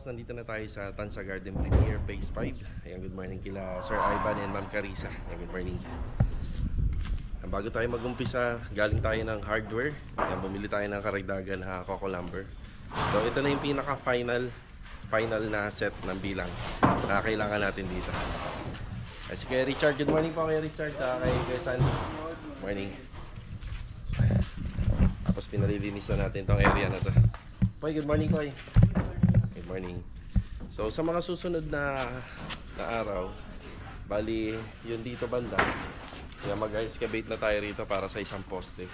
nandito na tayo sa Tansa Garden Premier Phase 5. Ayan, good morning kila Sir Ivan and Ma'am Carissa. Ayan, good morning. Bago tayo mag-umpisa, galing tayo ng hardware. Ayan, bumili tayo ng karagdagan na coco lumber. So ito na yung pinaka-final na set ng bilang na kailangan natin dito. Ay, si Kuya Richard, good morning po Kuya Richard. Kay Sandy, good morning. Tapos pinalilinis na natin tong area na to. Poy, good morning Poy. Good morning. So sa mga susunod na araw, bali yun dito banda, kaya mag-excavate na tayo rito para sa isang poste.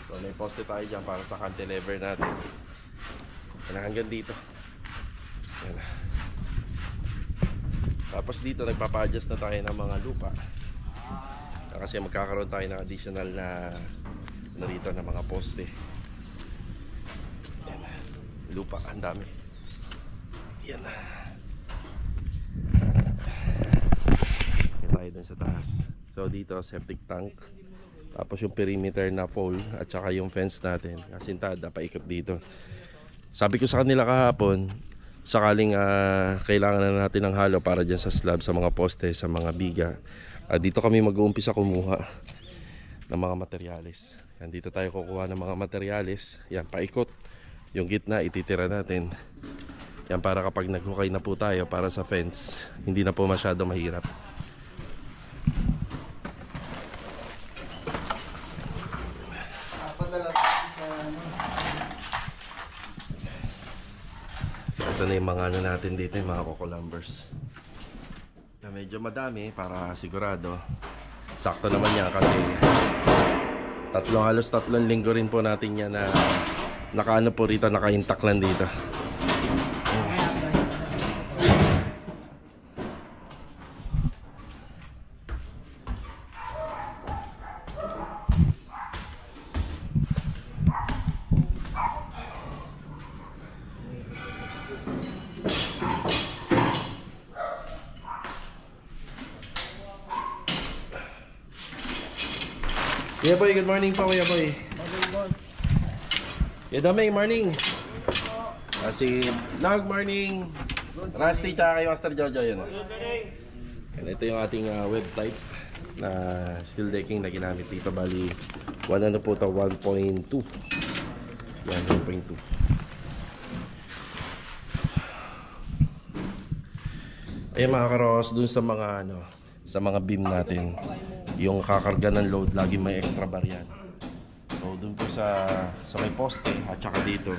So may poste tayo dyan para sa cantilever natin. Yan, hanggang dito. Yan. Tapos dito nagpapa-adjust na tayo ng mga lupa, kasi magkakaroon tayo ng additional na rito na mga poste. Yan. Lupa, ang dami. Yan. Yan tayo dun sa taas. So dito septic tank, tapos yung perimeter na pole at saka yung fence natin asintada paikot dito. Sabi ko sa kanila kahapon, sakaling kailangan na natin ng halo para dyan sa slab, sa mga poste, sa mga biga, dito kami mag-uumpisa kumuha ng mga materyales. Yan, dito tayo kukuha ng mga materyales. Yan, paikot. Yung gitna ititira natin. Yan, para kapag naghukay na po tayo para sa fence, hindi na po masyado mahirap. So ito na yung mga ano natin dito, yung mga coco lumbers. Yan, medyo madami para sigurado. Sakto naman yan kasi halos tatlong linggo rin po natin yan na nakaano po rito, naka-intact lang dito. Kuya Boy, good morning po Kuya Boy. Kuya Doming, morning. Si Log, morning. Rusty, tsaka kay Master Jojo yun. And ito yung ating web type na steel decking na ginamit dito. Bali, 1 ano po ito, 1.2. Yan, 1.2. Ayun mga karos, dun sa mga ano, sa mga beam natin, yung kakarga ng load, lagi may extra bar yan. So dun po sa may poste at saka dito,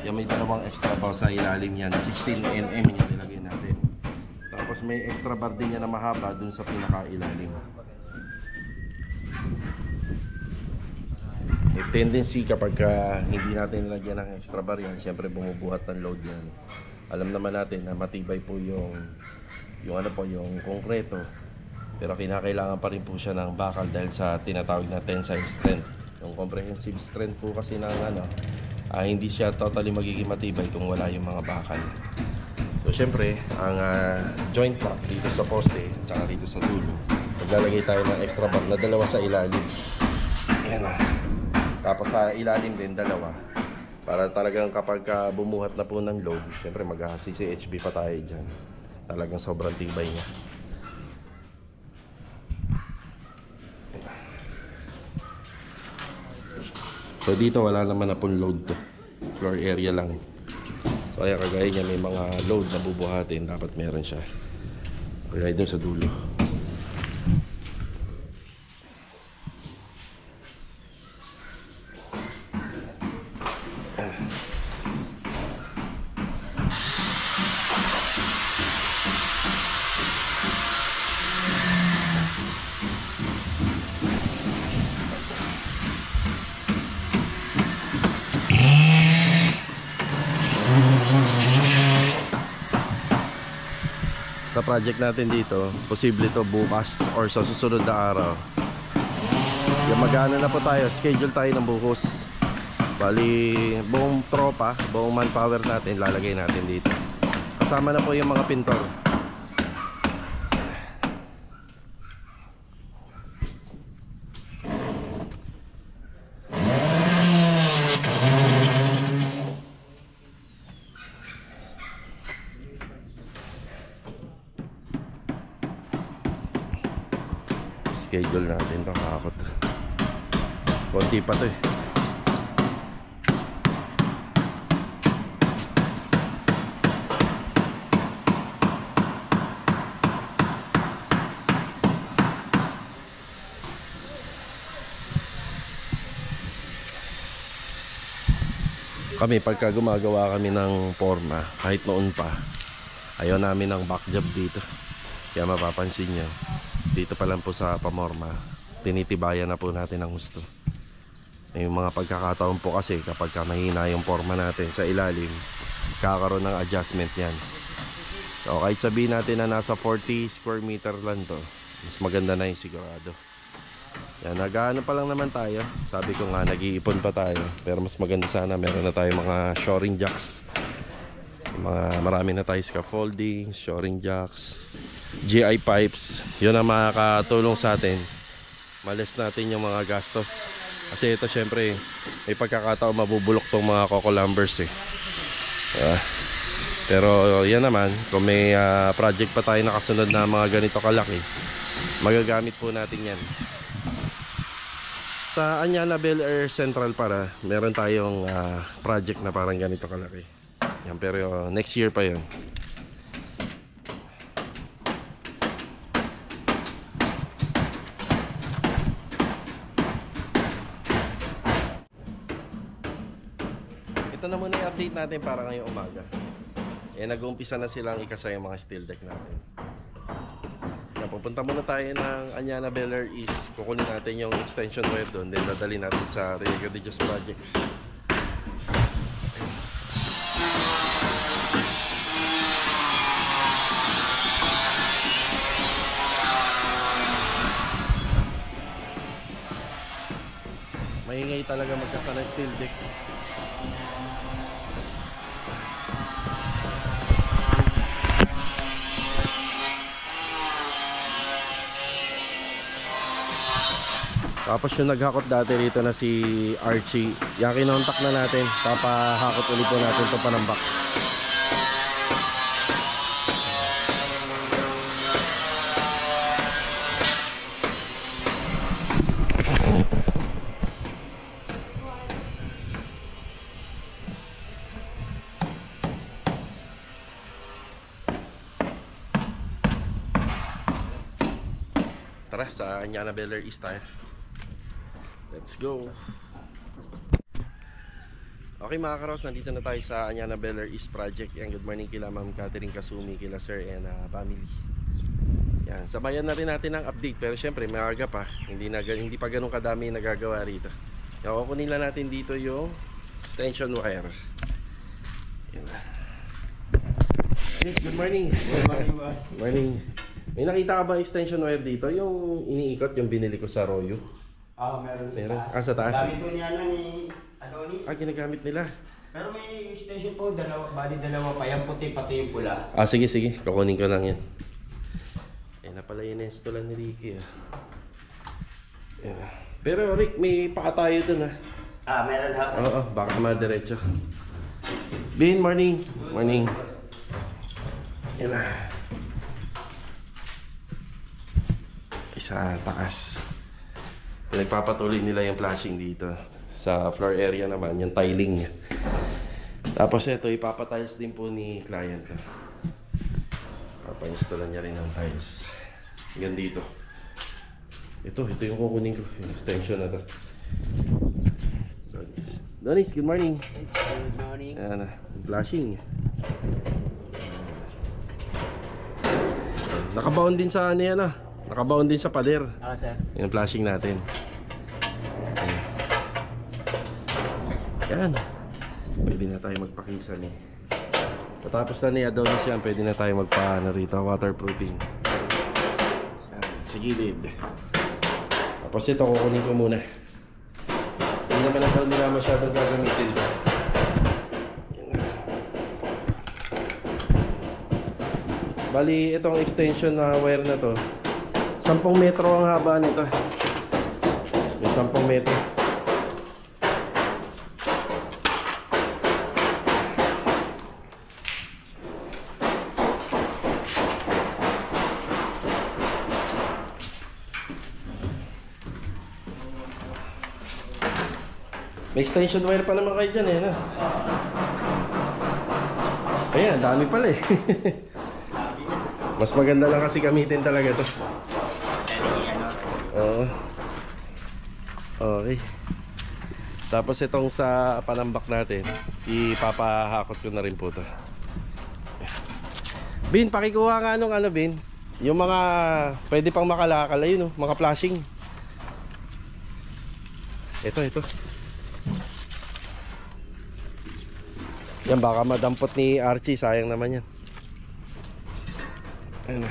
yung may dalawang extra bar sa ilalim yan, 16 mm yung nilagay natin. Tapos may extra bar din yan na mahaba dun sa pinaka-ilalim. May tendency kapag hindi natin nilagyan ng extra bar yan, syempre bumubuhat ng load yan. Alam naman natin na matibay po yung ano po, yung konkreto. Pero kinakailangan pa rin po siya ng bakal dahil sa tinatawag na tensile strength. Yung comprehensive strength po kasi ng ano, hindi siya totally magiging matibay kung wala yung mga bakal. So syempre, ang joint lock dito sa poste at saka dito sa dulo, maglalagay tayo ng extra bar na dalawa sa ilalim. Ayan na. Tapos sa ilalim din dalawa. Para talagang kapag bumuhat na po ng load, syempre mag-CCHB pa tayo dyan. Talagang sobrang tibay niya. So dito wala naman na pong load to. Floor area lang. So kaya kagaya niya may mga load na bubuhatin, dapat meron siya. Kaya dun sa dulo. Sa project natin dito, posible to bukas or sa susunod na araw. Yung mag-ano na po tayo, schedule tayo ng buhos. Bali, buong tropa, buong manpower natin, lalagay natin dito. Kasama na po yung mga pintor. schedule natin. Pakakot. Konti pa to eh. Kami pagka gumagawa kami ng forma, kahit noon pa, ayaw namin ng back job dito. Kaya mapapansin nyo, dito pa lang po sa pamorma, tinitibayan na po natin ang gusto. May mga pagkakataon po kasi kapag mahina yung forma natin sa ilalim, kakaroon ng adjustment yan. So kahit sabihin natin na nasa 40 square meter lang to, mas maganda na yung sigurado. Yan, nag-ano pa lang naman tayo. Sabi ko nga, nag-iipon pa tayo. Pero mas maganda sana, meron na tayo mga shoring jacks. Marami na tayo scaffolding, shoring jacks, GI pipes. Yun ang makakatulong sa atin. Malis natin yung mga gastos. Kasi ito syempre, may pagkakataon mabubulok tong mga coco lumbers eh. Pero yan naman, kung may project pa tayo nakasunod na mga ganito kalaki, magagamit po natin yan. Sa Anyana Bel Air Central para, meron tayong project na parang ganito kalaki. Yan, pero next year pa yun. Ito na muna yung update natin para ngayong umaga. Nag-uumpisa na silang ikasa yung mga steel deck natin. Pupunta muna tayo ng Anyana Bel Air East. Kukunin natin yung extension wire doon. Then dadali natin sa Riego de Dios project. Maingay talaga magkasa ng steel deck. Tapos yung naghakot dati rito na si Archie, yung kinontak na natin, papahakot ulit po natin ito panambak. Tara sa Anyana Bel Air East tayo. Let's go. Okay mga karos, nandito na tayo sa Anyana Bel Air East Project. Yan, good morning kila Ma'am Catherine Kasumi, kila Sir and family. Yan, sabayan na rin natin ang update. Pero syempre maaga pa, hindi pa ganun kadami nagagawa rito. Yan, kukunin lang natin dito yung extension wire. Yan. Good morning. Good morning, boss. Morning. May nakita ka ba extension wire dito? Yung iniikot, yung binili ko sa Royo? Meron Meron? sa taas. Sa taas? Gamit po niya ni Adonis. Ginagamit nila. Pero may extension po, dalawa pa. Yung puti, pati yung pula. Sige, kukunin ko lang yan. Na pala yung nestolan ni Ricky Yan. Pero Rick, may paka tayo dun Meron ha? Oo, baka madiretso. Bin, morning. Morning. Yan na. Isa taas. Nagpapatuloy nila yung flashing dito. Sa floor area naman, yung tiling niya. Tapos ito, ipapatiles din po ni client. Papa-installan niya rin ng tiles. Hanggang dito. Ito yung kukunin ko. Yung extension na to. Donis, good morning. Good morning. Ayan na, flashing. Nakabaon din sa ano yan Nakabaon din sa pader. Sir. Yung flashing natin. Yan. Pwede na tayo magpakisan Patapos na ni Adonis yan, pwede na tayo magpaano rito, waterproofing. Yan, sa gilid. Tapos ito, kukunin ko muna. Hindi naman ang nila masyadong gagamitin. Bali, itong extension na wire na to, 10 metro ang haba nito. May 10 metro. May extension wire pa naman kayo dyan eh, no? Ayan, dami pala eh. Mas maganda lang kasi gamitin talaga to. Oo. Okay. Tapos itong sa panambak natin, ipapahakot ko na rin po to. Bin, pakikuha nga nung ano, Bin. Yung mga pwede pang makalakal, ayun oh, mga flashing. Ito. Yan, baka madampot ni Archie, sayang naman yan. Ayun.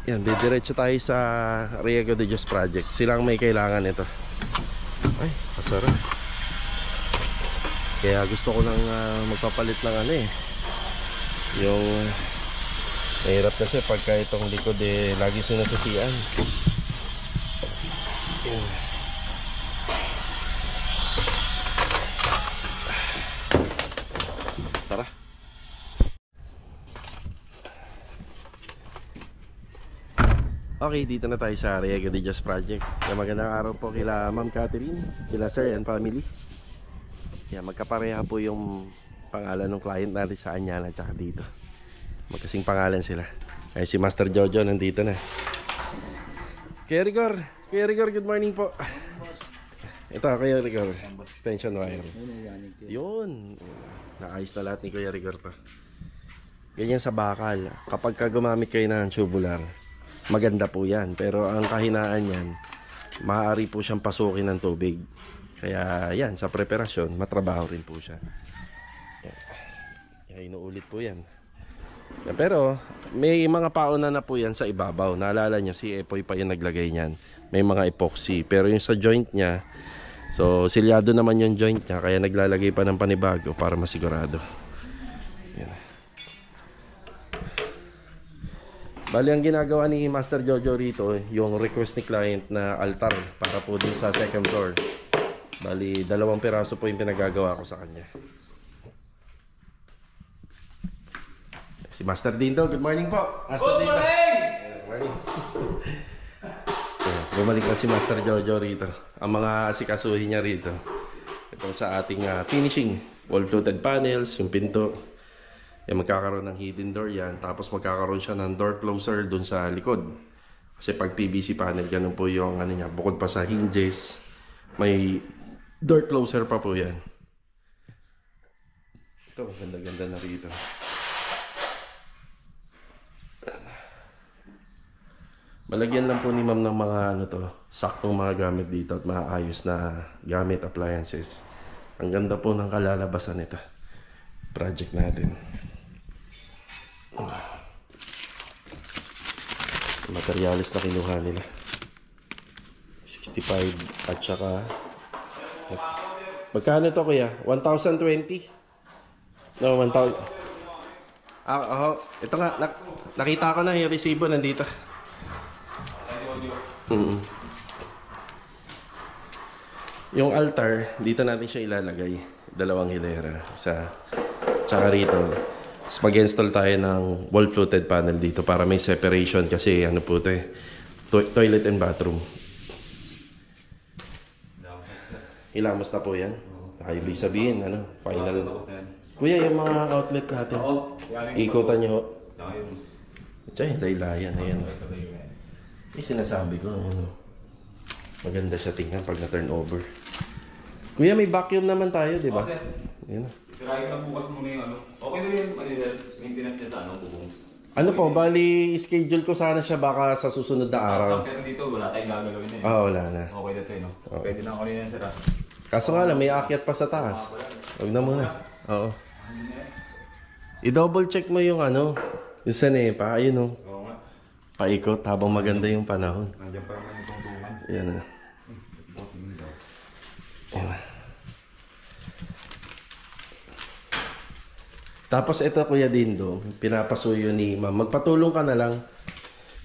Yan, didiretso tayo sa Riego de Dios project. Silang may kailangan ito. Ay, masarap. Kaya gusto ko nang magpapalit ng ano eh. Yung mahirap kasi pagka itong likod eh lagi sinasasian. Yan. Tara. Okay, dito na tayo sa Riego de Dios project. Magandang araw po kila Ma'am Catherine, kila Sir and family. Magkapareha po yung pangalan ng client natin sa Anyala at saka dito. Magkasing pangalan sila. Ay, si Master Jojo nandito na. Kuya Rigor, good morning po. Ito, Kuya Rigor, extension wire. Yun, naayos na lahat ni Kuya Rigor to. Ganyan sa bakal. Kapag ka gumamit kayo ng tubular, maganda po yan. Pero ang kahinaan yan, maaari po siyang pasukin ng tubig. Kaya yan, sa preparasyon, matrabaho rin po siya. Yan, inuulit po yan. Pero may mga pauna na po yan sa ibabaw. Naalala nyo, si Epoy pa yung naglagay niyan. May mga epoxy. Pero yung sa joint niya, so silyado naman yung joint niya, kaya naglalagay pa ng panibago para masigurado. Yan. Bali, ang ginagawa ni Master Jojo rito, yung request ni client na altar para po din sa second floor. Bali, 2 piraso po yung pinagagawa ko sa kanya. Si Master Dindo, good morning po. Master Good morning! Good morning. Bumalik na si Master Jojo rito. Ang mga asikasuhin niya rito. Ito sa ating finishing. Wall-fluted panels, yung pinto. Magkakaroon ng hidden door yan. Tapos magkakaroon siya ng door closer dun sa likod. Kasi pag PVC panel, ganun po yung ano niya. Bukod pa sa hinges, may door closer pa po yan. Ito, ganda-ganda na rito. Malagyan lang po ni ma'am ng mga ano to, saktong mga gamit dito at maayos na gamit, appliances. Ang ganda po ng kalalabasan nito. Project natin. Materialis na kinuha nila. 65 at saka magkano to kuya? 1,020? No, 1,000. Ito nga, nakita ko na yung resibo nandito. Yung altar, dito natin siya ilalagay. 2 hilera. Isa. Tsaka rito. Mag-install tayo ng wall-fluted panel dito para may separation kasi ano po ito eh. Toilet and bathroom. Ilamos na po yan. Ibig sabihin, ano, final. Kuya, yung mga outlet natin. Ikutan nyo. Diyan, laylayan. Ayan. Sinasabi ko, ano, maganda siya tingnan pag na-turn over. Kuya, may vacuum naman tayo, di ba? Ayan. Tirahin na bukas muna yung ano. Okay na yun, maintenance niya sa ano, bubong. Ano po, bali, schedule ko sana siya baka sa susunod na araw. Pero dito, wala tayong gagawin na eh. Wala na. Okay na sa'yo, no? Pwede na ako nila sira. Kaso nga lang, may aakyat pa sa taas. Huwag na muna. Oo. I-double check mo yung ano, yung sanepa, ayun o. Oo nga. Paikot habang maganda yung panahon. Nandiyan pa naman yung tungtungan. Ayan na. Ayan na. Tapos ito Kuya Dindo, pinapasuyo ni ma'am. Magpatulong ka na lang.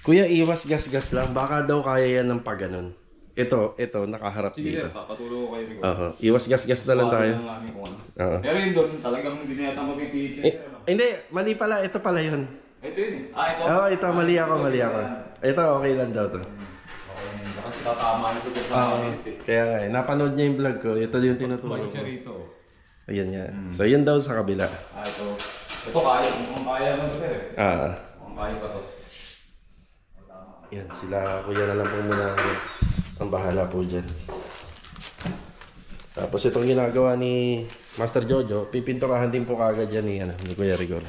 Kuya, iwas gas-gas lang. Baka daw kaya yan ng paganon. Ito, nakaharap Sige, dito. papatuloy ko kayo. Iwas gas-gas na lang tayo. Pero yun doon, talagang hindi na yata mapipilit. Hindi, mali pala. Ito pala yun. Ito yun eh. Ito? Ito, mali ako. Ito, okay lang daw to. Okay, kasi tatama na siya sa mga Kaya nga eh, napanood niya yung vlog ko. Ito yung tinuturo Balik ko. siya rito. Ayan nga. So yun daw sa kabila. Ito. Ito kaya. Mukhang kaya mo ito eh. Mukhang kaya pa to. Yan, sila kuya na lang po muna ang bahala po dyan. Tapos itong ginagawa ni Master Jojo, pipinturahan din po kagad yan ni Kuya Rigor.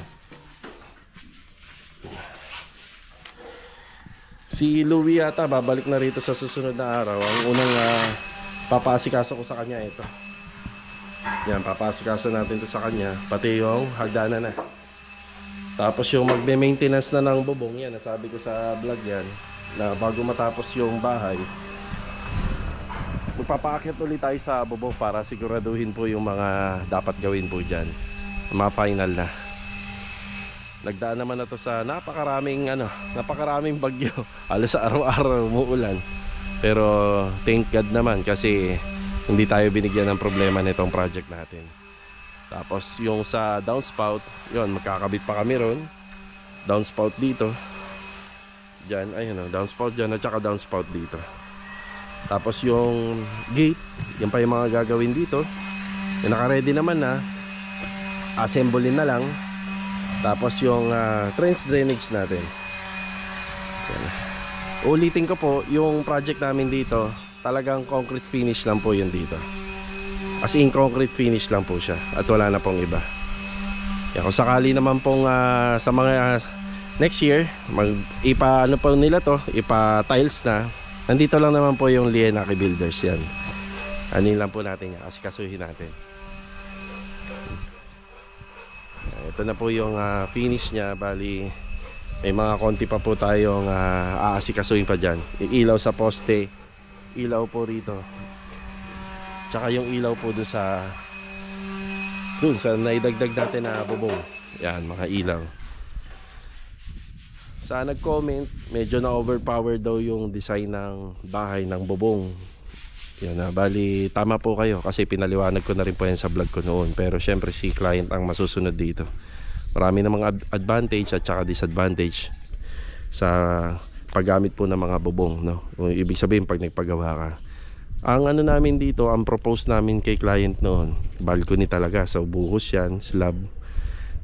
Si Louie yata babalik na rito sa susunod na araw. Ang unang papaasikaso ko sa kanya ito. Yan, papaasikaso natin ito sa kanya. Pati yung hagdanan na. Tapos yung magme-maintenance na ng bubong yan. Nasabi ko sa vlog yan na bago matapos yung bahay, magpapaakyat ulit tayo sa bubong para siguraduhin po yung mga dapat gawin po dyan. Mga final na. Nagdaan naman na to sa napakaraming bagyo. Halos sa araw-araw umuulan. Pero thank God naman kasi hindi tayo binigyan ng problema nitong project natin. Tapos yung sa downspout, yun, magkakabit pa kami ron. Downspout dito. Diyan, ayun, downspout dyan at saka downspout dito. Tapos yung gate, yan pa yung mga gagawin dito. Yung naka-ready naman na. Assemblein na lang. Tapos yung trench drainage natin. Yan. Ulitin ko po, yung project namin dito, talagang concrete finish lang po yun dito. As in concrete finish lang po siya. At wala na pong iba. Yan, kung sakali naman pong sa mga next year, ipa-ano po nila to, ipa-tiles na. Nandito lang naman po yung Lienaki Builders yan. Anin lang po natin yan, asikasuhin natin. Ito na po yung finish nya. Bali may mga konti pa po tayong aasikasuhin pa dyan. Yung ilaw sa poste, ilaw po rito, tsaka yung ilaw po dun sa naidagdag natin na bubong. Yan, mga ilaw. Sa nag-comment, medyo na overpower daw yung design ng bahay ng bubong. Yan na, bali tama po kayo kasi pinaliwanag ko na rin po yan sa vlog ko noon. Pero syempre si client ang masusunod dito. Marami namang advantage at saka disadvantage sa paggamit po ng mga bubong, no? Ibig sabihin pag nagpagawa ka. Ang ano namin dito, ang propose namin kay client noon, balcony talaga. So buhos yan, slab.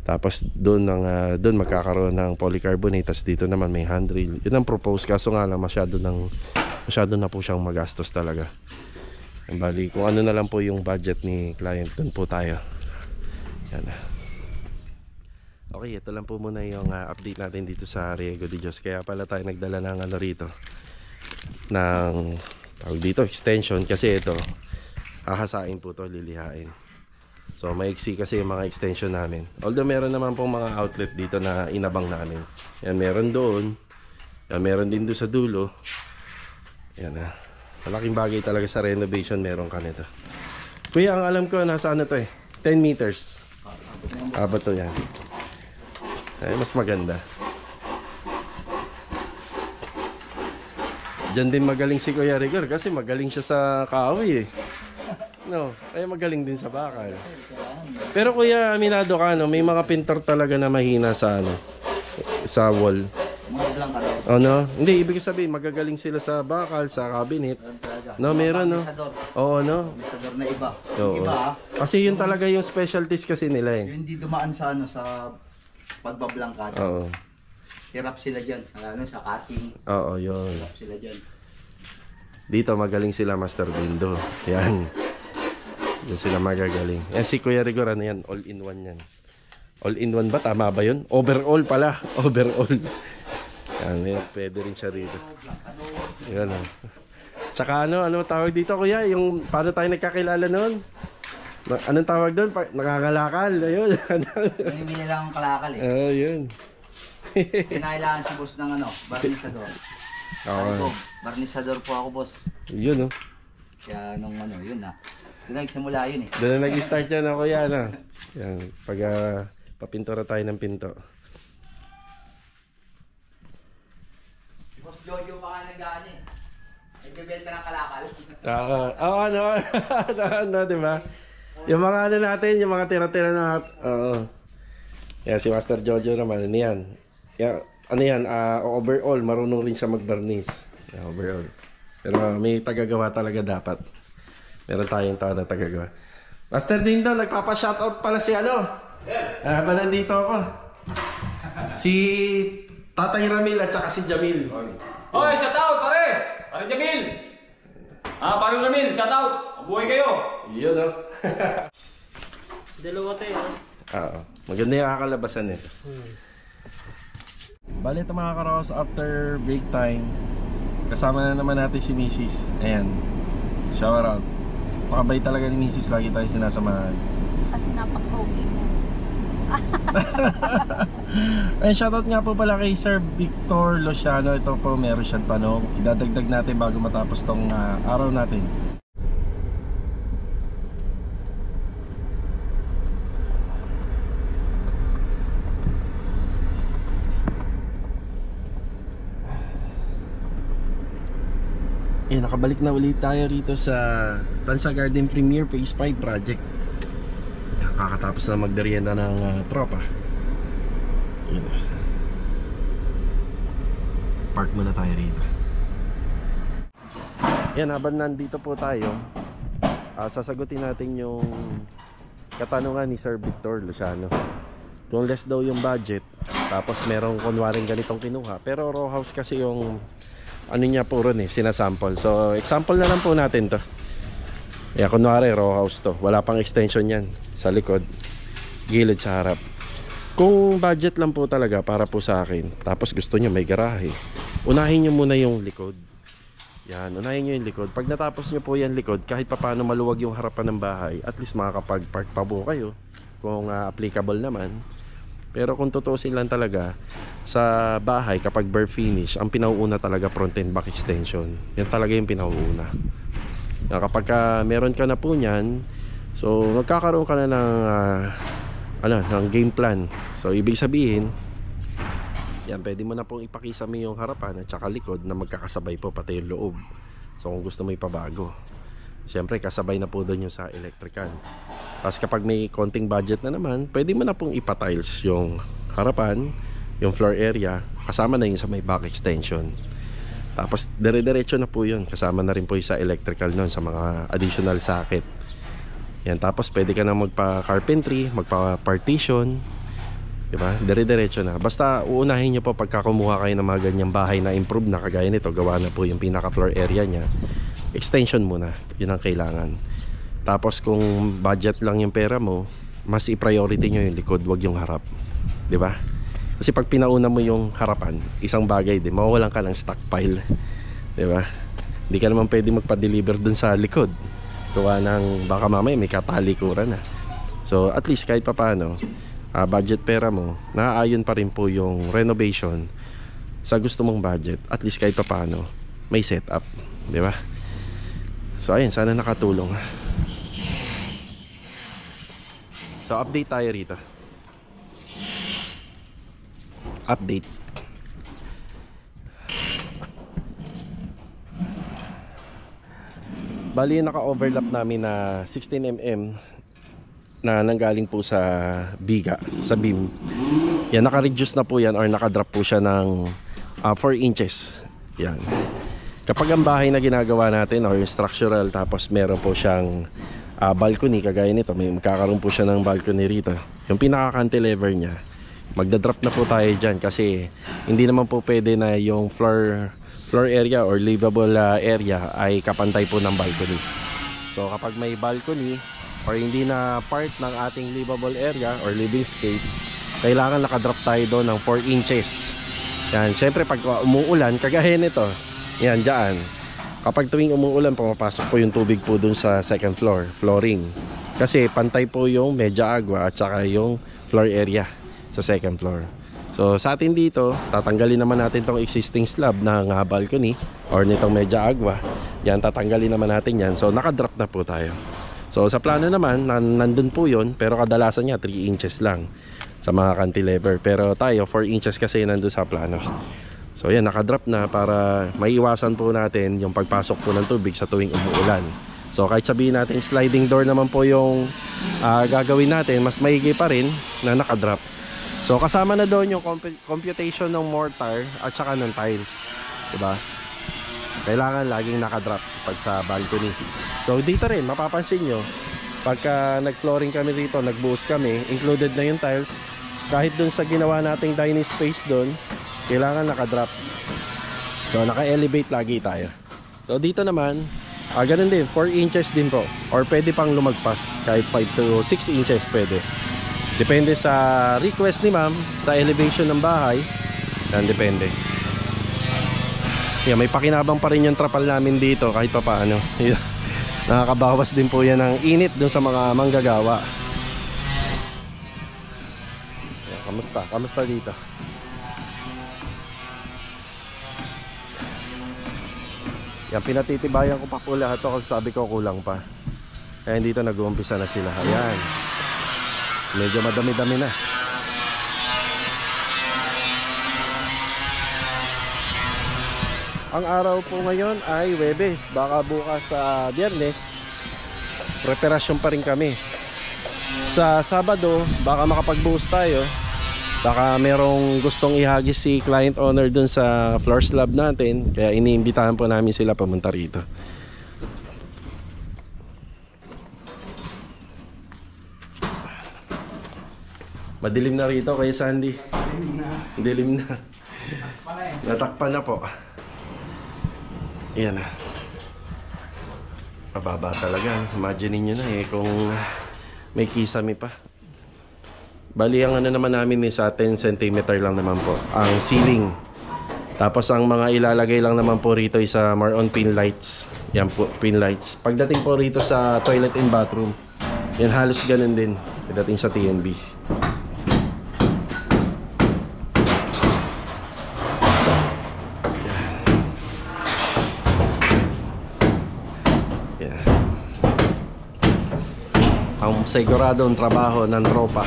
Tapos doon magkakaroon ng polycarbonate. Tapos dito naman may handrail. Yun ang propose, kaso nga lang masyado na po siyang magastos talaga. Bali kung ano na lang po yung budget ni client, doon po tayo. Yan. Okay, ito lang po muna yung update natin dito sa Riego de Dios. Kaya pala tayo nagdala ng ano rito, ng tawag dito extension, kasi ito hahasain po to, lilihain. So maiksi kasi yung mga extension namin. Although meron naman pong mga outlet dito na inabang namin. Yan, meron doon. Yan, meron din doon sa dulo. Yan na. Malaking bagay talaga sa renovation, meron ka nito. Kuya, ang alam ko nasa ano to 10 meters. Abot to yan. Ay, mas maganda. Diyan din magaling si Kuya Rigor kasi magaling siya sa kahoy eh. No, ay magaling din sa bakal. Pero Kuya, aminado ka, no, may mga pintor talaga na mahina sa ano, sa wall. Mga blank ka daw. Oh, no? Hindi, ibig sabihin magagaling sila sa bakal, sa cabinet. No, meron, no? Oo, no? Misador na iba. Oo. Iba Kasi yun talaga yung specialties kasi nila eh. yung hindi dumaan sa ano, sa pagbablangkada. Oo. Hirap sila dyan. Sa cutting. Oo, yun. Hirap sila dyan. Dito magaling sila, Master Bindo. Yan. Yan sila magagaling. Yan si Kuya Rigor, ano yan? All-in-one yan. All-in-one ba? Tama ba yun? Overall pala. Overall. Yan, pwede rin siya rito. Yan. Tsaka ano tawag dito, Kuya? Yung paano tayo nagkakilala noon? Anong tawag doon? Nakakalakal. Ayun. Namimili lang ang kalakal eh. Ayun. Kinailangan si boss ng ano, barnisador. Sabi ko, barnisador po ako, boss. Yun, oh. Kaya nung ano, yun na. Doon nagsimula yun eh. Doon na nag-start yan, ako yan. Yan. Pag papintura tayo ng pinto. Si Boss Jojo pa ka nag-ano eh. Nagbibenta ng kalakal. Ano, diba? Yung mga ano natin, yung mga tira-tira na, yan, si Master Jojo naman, ano yan? Yan, ano yan, overall, marunong rin siya mag-barniz. Yan, overall. Pero may tagagawa talaga dapat. Meron tayong tao na tagagawa. Master Dindo, nagpapa-shoutout pala si ano? Pa nandito ako. Si Tatay Ramil at saka si Jamil. Hoy, shout out pare! Pare Jamil! Pare Jamil, shout out! Mabuhay kayo! Yun oh. Dalawa tayo. Oo. Maganda yung kakalabasan nito. Bale ito mga karos, after break time, kasama na naman natin si Mrs. Ayan. Shower out. Pakabay talaga ni Mrs. Lagi tayo sinasamahan. Kasi napaka-pogi mo. Ay, shoutout nga po pala kay Sir Victor Luciano. Ito po meron siyang tanong. Idadagdag natin bago matapos tong araw natin. Nakabalik na ulit tayo rito sa Tansa Garden Premier Phase 5 project. Kakatapos na magmerienda ng tropa. Yun. Park muna tayo rito. Yan, habang nandito po tayo, sasagutin natin yung katanungan ni Sir Victor Luciano. Kung less daw yung budget, tapos merong kunwaring ganitong kinuha, pero row house kasi yung ano niya po ron sinasample. So example na lang po natin to. Yan, kunwari row house to, wala pang extension yan sa likod, gilid sa harap. Kung budget lang po talaga para po sa akin, tapos gusto nyo may garahe, unahin nyo muna yung likod. Yan, unahin nyo yung likod. Pag natapos nyo po yan likod, kahit papaano maluwag yung harapan ng bahay, at least makakapag-park pa po kayo kung applicable naman. Pero kung tutusin lang talaga sa bahay, kapag bare finish, ang pinauuna talaga front and back extension. Yan talaga yung pinauuna. Kapag meron ka na po nyan, so magkakaroon ka na ng game plan. So ibig sabihin, yan, pwede mo na pong ipakisame yung harapan at saka likod na magkakasabay po pati yung loob. So kung gusto mo ipabago, siyempre kasabay na po doon yung sa electrical. Tapos kapag may konting budget na naman, pwede mo na pong ipa-tiles yung harapan, yung floor area, kasama na yung sa may back extension. Tapos dire-diretso na po yun, kasama na rin po yung sa electrical nun, sa mga additional socket. Yan, tapos pwede ka na magpa-carpentry, magpa-partition, diba? Dire-diretso na. Basta uunahin nyo po pagka kumuha kayo ng mga ganyang bahay na improve na kagaya nito, gawa na po yung pinaka-floor area nya, extension muna, yun ang kailangan. Tapos kung budget lang yung pera mo, mas i-priority nyo yung likod, wag yung harap, diba? Kasi pag pinauna mo yung harapan, isang bagay din, mawawalan ka ng stockpile, diba? Hindi ka naman pwede magpa-deliver dun sa likod, gawa ng baka mamaya may katalikuran na. So at least kahit papaano, budget pera mo, naaayon pa rin po yung renovation sa gusto mong budget. At least kahit papaano may setup, diba? So ayun, sana nakatulong. So update tayo rito. Update. Bali naka-overlap namin na 16mm na nanggaling po sa biga, sa beam. Yan, naka-reduce na po yan or naka-drop po siya ng 4 inches. Yan. Kapag ang bahay na ginagawa natin or structural, tapos meron po siyang balcony kagaya nito, may magkakaroon po siya ng balcony rito. Yung pinaka-cantilever niya, magdadrop na po tayo dyan kasi hindi naman po pwede na yung floor area or livable area ay kapantay po ng balcony. So kapag may balcony or hindi na part ng ating livable area or living space, kailangan nakadrop tayo doon ng 4 inches. Yan, syempre pag umuulan kagaya nito, yan dyan, kapag tuwing umuulan pumapasok po yung tubig po doon sa second flooring, kasi pantay po yung medya agua at saka yung floor area sa second floor. So sa atin dito, tatanggalin naman natin tong existing slab ng balcony or nitong medya agua. Yan, tatanggalin naman natin yan. So nakadrop na po tayo. So sa plano naman, nandun po yun, pero kadalasan niya 3 inches lang sa mga cantilever. Pero tayo 4 inches kasi nandun sa plano. So yan, nakadrop na para maiwasan po natin yung pagpasok po ng tubig sa tuwing umuulan. So kahit sabihin natin sliding door naman po yung gagawin natin, mas maigi pa rin na nakadrop. So kasama na doon yung computation ng mortar at saka ng tiles, diba? kailangan laging nakadrop pag sa balcony. So dito rin mapapansin nyo, pagka nag-flooring kami dito, nagbuhos kami, included na yung tiles. Kahit dun sa ginawa nating dining space dun, kailangan nakadrop. So naka-elevate lagi tayo. So dito naman, ganun din, 4 inches din po. Or pwede pang lumagpas, kahit 5 to 6 inches pwede. Depende sa request ni ma'am, sa elevation ng bahay. Yan, depende. Yan, may pakinabang pa rin yung trapal namin dito kahit pa paano. Nakakabawas din po yan ng init dun sa mga manggagawa. Yan, kamusta? Kamusta dito? Yan, pinatitibayan ko pa po lahat to kasi sabi ko kulang pa. Kaya dito nag-uumpisa na sila. Ayan. Medyo madami-dami na. Ang araw po ngayon ay Huwebes. Baka bukas sa Biyernes, preparasyon pa rin kami. Sa Sabado, baka makapagbuhos tayo. Baka merong gustong ihagis si client owner dun sa floor slab natin. Kaya iniimbitahan po namin sila pumunta rito. Madilim na rito kay Sandy. Dilim na. Natakpan na po. Ayan na. Pababa talaga. Imagine nyo na kung may kisame pa. Bali ang ano naman namin sa 10 cm lang naman po ang ceiling. Tapos ang mga ilalagay lang naman po rito is more on pin lights. Yan po, pin lights. Pagdating po rito sa toilet and bathroom, yan halos ganun din pagdating sa TNB. Ang siguradong trabaho ng tropa.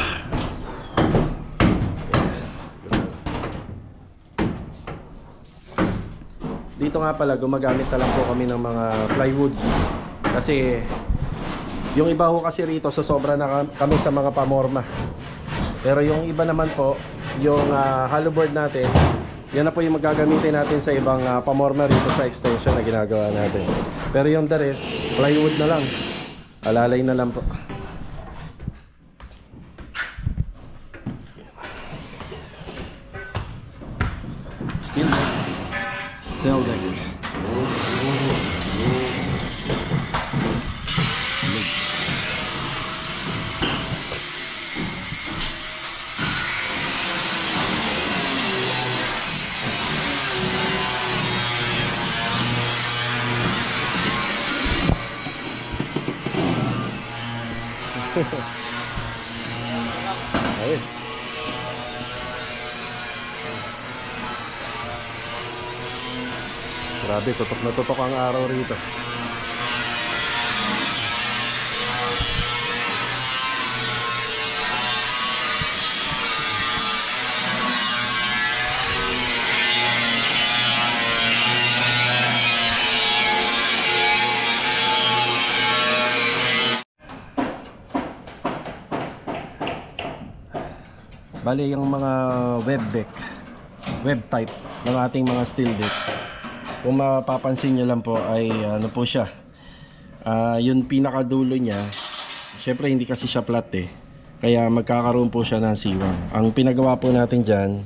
Dito nga pala gumagamit na lang po kami ng mga plywood. Kasi yung iba ho kasi rito sobra na kami sa mga pamorma. Pero yung iba naman po, yung hollow board natin, yan na po yung magagamitin natin sa ibang pamorma rito sa extension na ginagawa natin. Pero yung the rest, plywood na lang. Alalay na lang po. Still deck. Ayun. Grabe, tutok na tutok ang araw rito. Bali yung mga web deck, web type ng ating mga steel deck, kung mapapansin nyo lang po ay ano po siya, yung pinakadulo niya, syempre hindi kasi siya flat kaya magkakaroon po siya ng siwang. Ang pinagawa po natin dyan,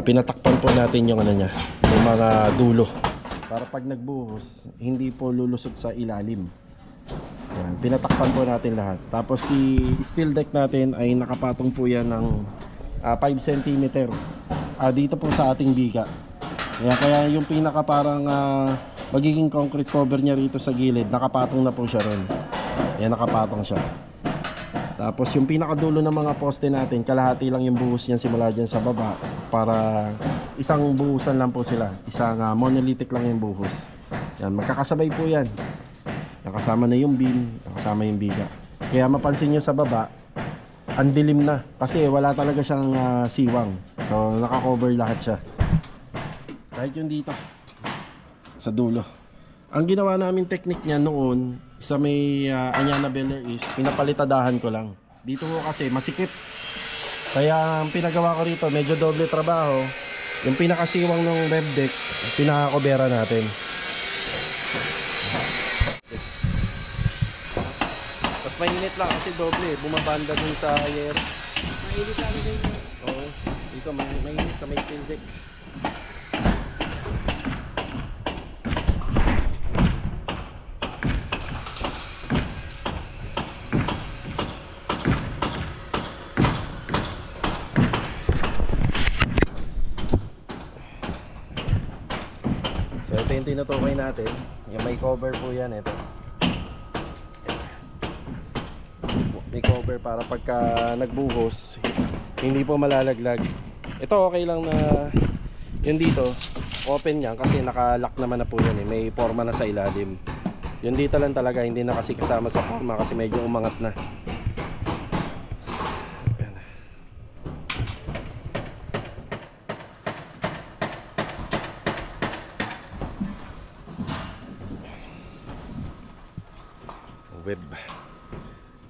pinatakpan po natin yung ano niya, yung mga dulo, para pag nagbuhos hindi po lulusot sa ilalim. Yan, pinatakpan po natin lahat. Tapos si steel deck natin ay nakapatong po yan ng 5 cm dito po sa ating bika. Kaya yung pinaka parang magiging concrete cover niya rito sa gilid, nakapatong na po siya ron. Yan, nakapatong siya. Tapos yung pinakadulo ng mga poste natin, kalahati lang yung buhos niyan simula dyan sa baba, para isang buhusan lang po sila, isang monolithic lang yung buhos. Yan, magkakasabay po yan. Nakasama na yung beam, nakasama yung biga. Kaya mapansin nyo sa baba, ang dilim na kasi wala talaga siyang siwang. So naka-cover lahat siya. Kahit yung dito sa dulo. Ang ginawa namin technique niya noon sa may Anyana Bel Air is pinapalitadahan ko lang. Dito ko kasi masikip. Kaya ang pinagawa ko rito, medyo doble trabaho. Yung pinakasiwang ng web deck, pinakakobera natin. Mas mainit lang kasi doble, bumabanda dun sa ayer. Mainit lang din. Oo, dito mainit sa may steel deck. So ito yung tinutukoy natin. Yung may cover po yan, ito. May cover para pagka nagbuhos hindi po malalaglag. Ito okay lang na yun dito open yan kasi naka-lock naman na po yan eh. May forma na sa ilalim. Yun dito lang talaga hindi na kasi kasama sa forma kasi medyo umangat na.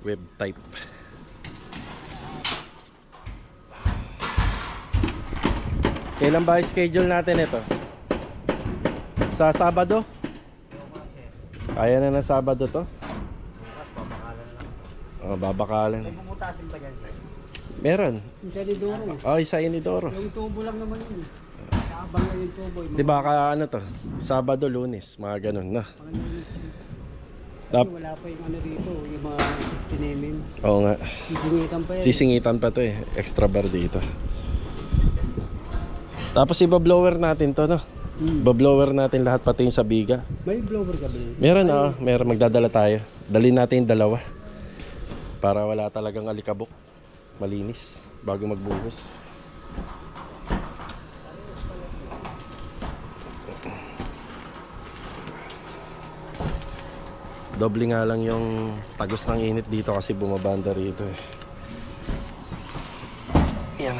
Web type. Kailan ba schedule natin ito? Sa Sabado? Kaya na ng Sabado to? Oh, babakalan. May bubutasin pa dyan, sir. Meron. Yung sa Lidoro. Oh, isa Inidoro. Yung tubo lang naman yun. Kaabang na yung tubo. Di ba ka ano to? Sabado, Lunes, mga ganun, no? Wala pa yung ano dito, yung mga sinemin. Oo nga. Sisingitan pa yan. Sisingitan pa to eh. Extra bar dito. Tapos iba-blower natin to, no? Iba-blower natin lahat pati yung sa biga. May blower ka ba? Meron, meron. Magdadala tayo. Dalhin natin yung dalawa. Para wala talagang alikabok. Malinis. Bago magbuhos. Doble nga lang yung tagos ng init dito kasi bumabanda rito eh. Yan.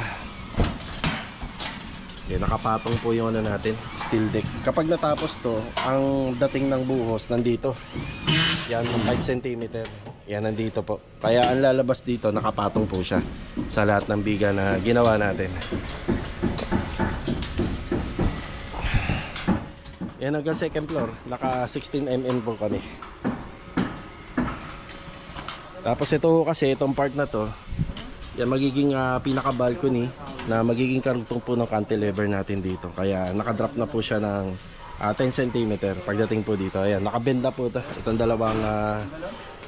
Okay, nakapatong po yung ano natin, steel deck. Kapag natapos to, ang dating ng buhos nandito. Yan, 5 cm. Yan, nandito po. Kaya ang lalabas dito, nakapatong po siya sa lahat ng biga na ginawa natin. Yan, hanggang second floor. Naka 16 mm po kami. Tapos ito kasi, itong part na to, yan magiging pinaka balcony na magiging karugtong po ng cantilever natin dito. Kaya nakadrop na po siya ng 10 cm pagdating po dito. Ayan, nakabend na po ito. Itong dalawang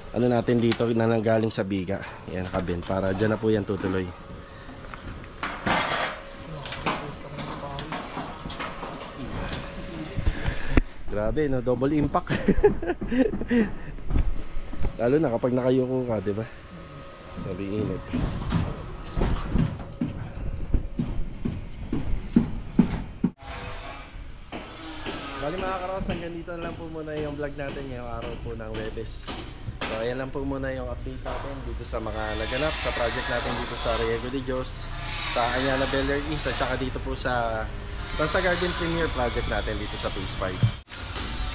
ano natin dito na nanggaling sa biga. Ayan, nakabend para dyan na po yan tutuloy. Grabe, no? Double impact. Lalo na kapag nakayuko ka, di ba? Sabi init. Bali mga karos, hanggang dito na lang po muna yung vlog natin ngayong araw po ng Webes. So ayan lang po muna yung update natin dito sa mga naganap sa project natin dito sa Riego de Dios, sa Anyana Beller East at saka dito po sa Garden Premier project natin dito sa Phase 5.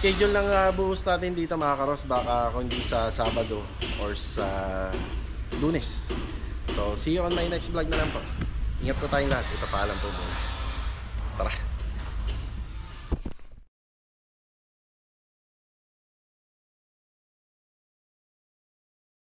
Schedule ng buhos natin dito mga karos, baka kundi sa Sabado or sa Lunes. So see you on my next vlog na lang po. Ingat po tayong lahat. Ito paalam po muna. Tara.